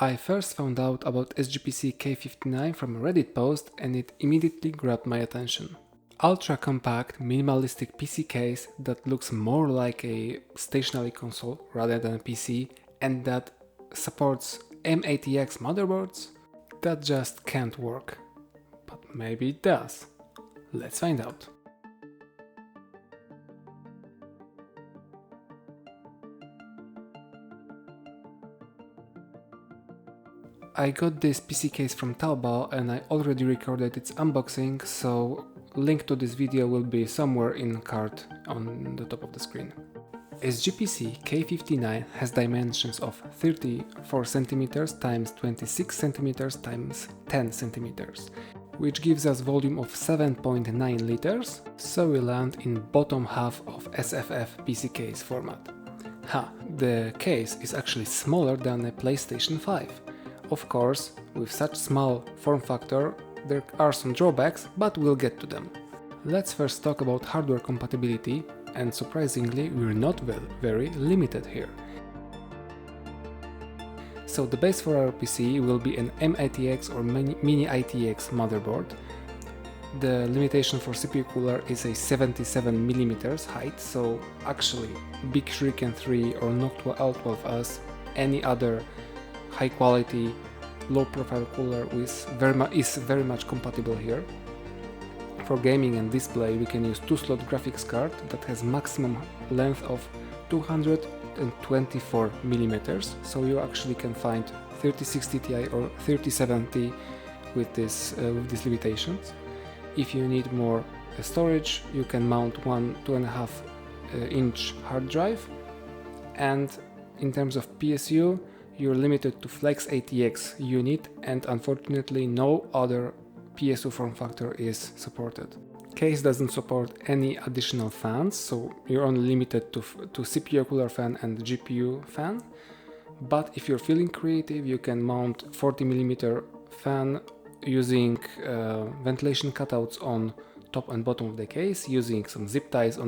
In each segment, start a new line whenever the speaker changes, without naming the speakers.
I first found out about SGPC K59 from a Reddit post and it immediately grabbed my attention. Ultra compact, minimalistic PC case that looks more like a stationary console rather than a PC and that supports M-ATX motherboards? That just can't work. But maybe it does. Let's find out. I got this PC case from Taobao and I already recorded its unboxing, so link to this video will be somewhere in card on the top of the screen. SGPC K59 has dimensions of 34 cm x 26 cm x 10 cm, which gives us volume of 7.9 liters, so we land in bottom half of SFF PC case format. The case is actually smaller than a PlayStation 5. Of course, with such small form factor, there are some drawbacks, but we'll get to them. Let's first talk about hardware compatibility, and surprisingly, we're not very limited here. So the base for our PC will be an M-ATX or Mini ITX motherboard. The limitation for CPU cooler is a 77mm height, so actually Big Shuriken 3 or Noctua L12S, any other high quality, low profile cooler is very much compatible here. For gaming and display we can use 2-slot graphics card that has maximum length of 224mm, so you actually can find 3060 Ti or 3070 with these limitations. If you need more storage, you can mount one 2.5 inch hard drive, and in terms of PSU, you're limited to FlexATX unit, and unfortunately no other PSU form factor is supported. Case doesn't support any additional fans, so you're only limited to CPU cooler fan and GPU fan. But if you're feeling creative, you can mount 40mm fan using ventilation cutouts on top and bottom of the case, using some zip ties or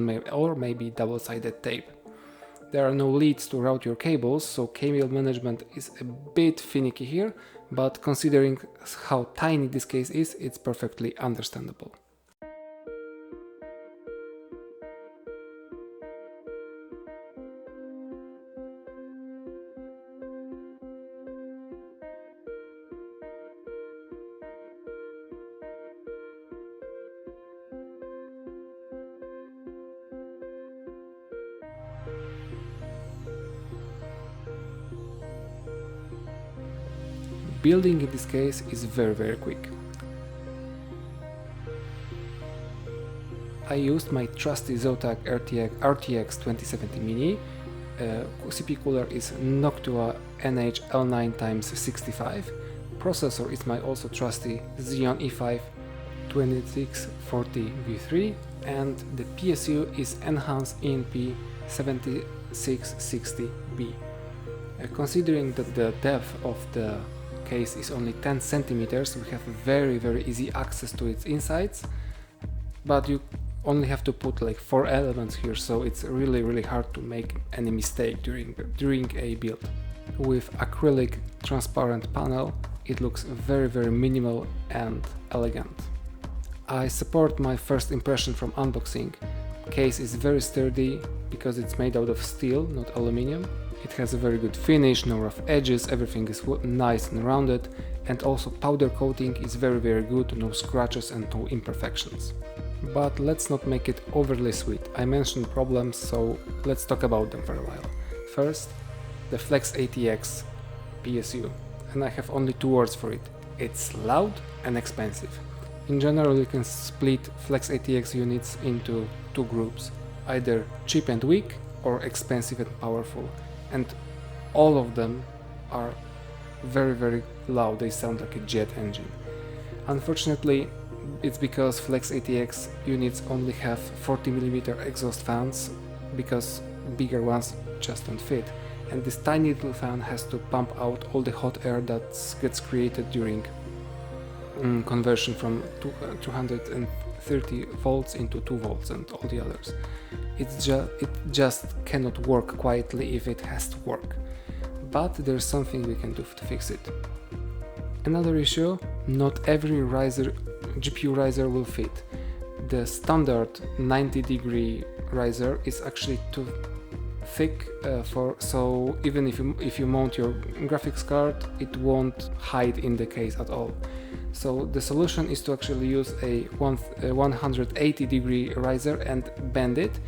maybe double-sided tape. There are no leads to route your cables, so cable management is a bit finicky here, but considering how tiny this case is, it's perfectly understandable. Building in this case is very quick. I used my trusty Zotac RTX 2070 Mini. CPU cooler is Noctua NH-L9x65. Processor is my also trusty Xeon E5 2640V3, and the PSU is Enhanced ENP 7660B. Considering that the depth of the case is only 10 centimeters, we have very easy access to its insides, but you only have to put like 4 elements here, so it's really hard to make any mistake during a build. With acrylic transparent panel, it looks very minimal and elegant. I support my first impression from unboxing. Case is very sturdy because it's made out of steel, not aluminium. It has a very good finish, no rough edges, everything is nice and rounded, and also powder coating is very good, no scratches and no imperfections. But let's not make it overly sweet. I mentioned problems, so let's talk about them for a while. First, the FlexATX PSU, and I have only 2 words for it. It's loud and expensive. In general, you can split FlexATX units into 2 groups, either cheap and weak or expensive and powerful. And all of them are very loud, they sound like a jet engine. Unfortunately, it's because FlexATX units only have 40mm exhaust fans, because bigger ones just don't fit. And this tiny little fan has to pump out all the hot air that gets created during conversion from 230 volts into 2 volts and all the others. It just cannot work quietly if it has to work. but there's something we can do to fix it. Another issue, not every GPU riser will fit. The standard 90-degree riser is actually too thick, so even if you mount your graphics card, it won't hide in the case at all. So the solution is to actually use a 180-degree riser and bend it.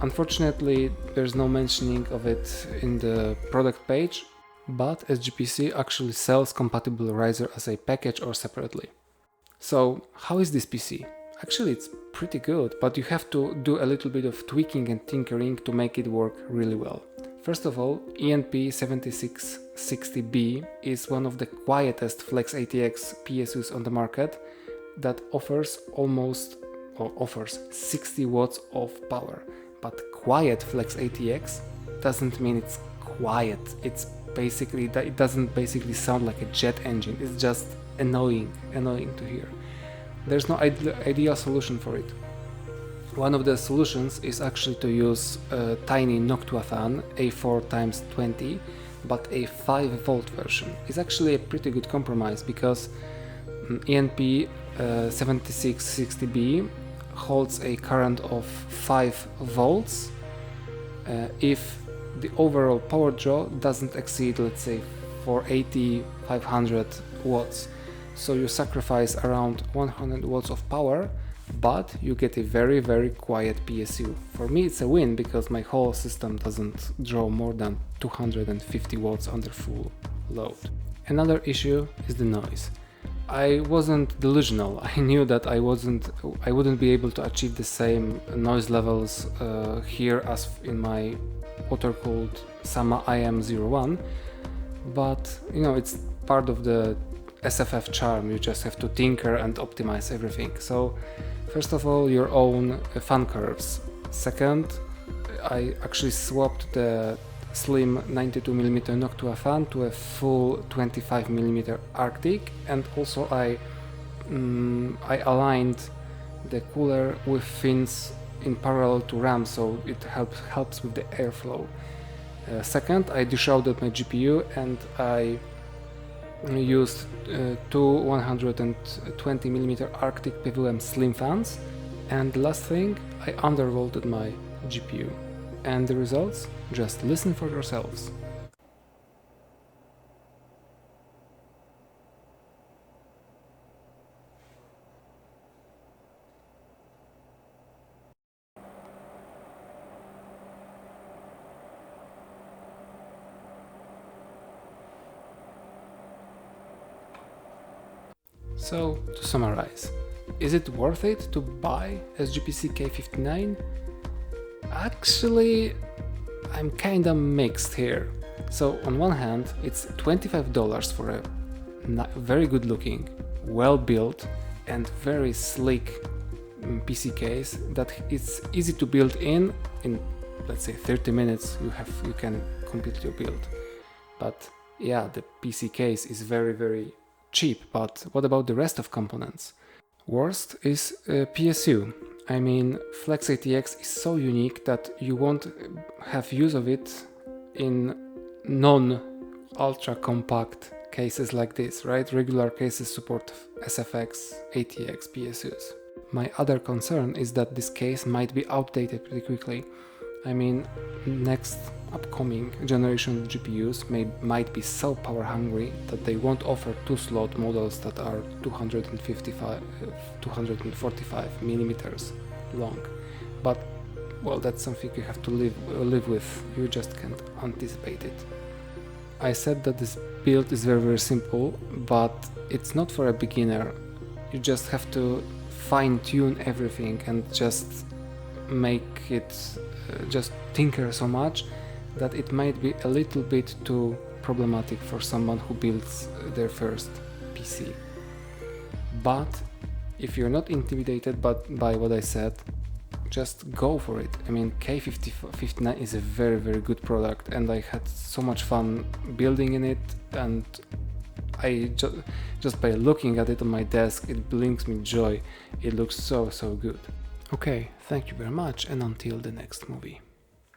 Unfortunately, there's no mentioning of it in the product page, but SGPC actually sells compatible riser as a package or separately. So how is this PC? Actually, it's pretty good, but you have to do a little bit of tweaking and tinkering to make it work really well. First of all, ENP7660B is one of the quietest FlexATX PSUs on the market that offers 60 watts of power. But quiet FlexATX doesn't mean it's quiet. It's basically that it doesn't basically sound like a jet engine. It's just annoying to hear. There's no ideal solution for it. One of the solutions is actually to use a tiny Noctua fan, a 4x20, but a 5-volt version. It's actually a pretty good compromise because ENP7660B holds a current of 5 volts if the overall power draw doesn't exceed, let's say, 480-500 watts. So you sacrifice around 100 watts of power, but you get a very, very quiet PSU. For me it's a win because my whole system doesn't draw more than 250 watts under full load. Another issue is the noise. I wasn't delusional. I knew that I wouldn't be able to achieve the same noise levels here as in my water-cooled Sama IM01, but you know, it's part of the SFF charm. You just have to tinker and optimize everything. So first of all, your own fan curves. Second, I actually swapped the slim 92mm Noctua fan to a full 25mm Arctic, and also I aligned the cooler with fins in parallel to RAM, so it helps with the airflow. Second, I deshrouded my GPU and I used two 120mm Arctic PWM slim fans, and the last thing, I undervolted my GPU. And the results? Just listen for yourselves. So, to summarize, is it worth it to buy SGPC K59? Actually, I'm kinda mixed here. So on one hand, it's $25 for a very good looking, well built and very sleek PC case that it's easy to build in let's say 30 minutes you can complete your build. But yeah, the PC case is very, very cheap, but what about the rest of components? Worst is PSU. I mean, FlexATX is so unique that you won't have use of it in non-ultra compact cases like this, right? Regular cases support SFX, ATX, PSUs. My other concern is that this case might be outdated pretty quickly. I mean, next upcoming generation of GPUs might be so power hungry that they won't offer 2-slot models that are 245 millimeters long. But well, that's something you have to live with. You just can't anticipate it. I said that this build is very, very simple, but it's not for a beginner. You just have to fine-tune everything and just make it just tinker so much that it might be a little bit too problematic for someone who builds their first PC. But if you're not intimidated by what I said, just go for it. I mean, K59 is a very, very good product, and I had so much fun building in it, and I just by looking at it on my desk, it brings me joy. It looks so, so good. Okay, thank you very much, and until the next movie.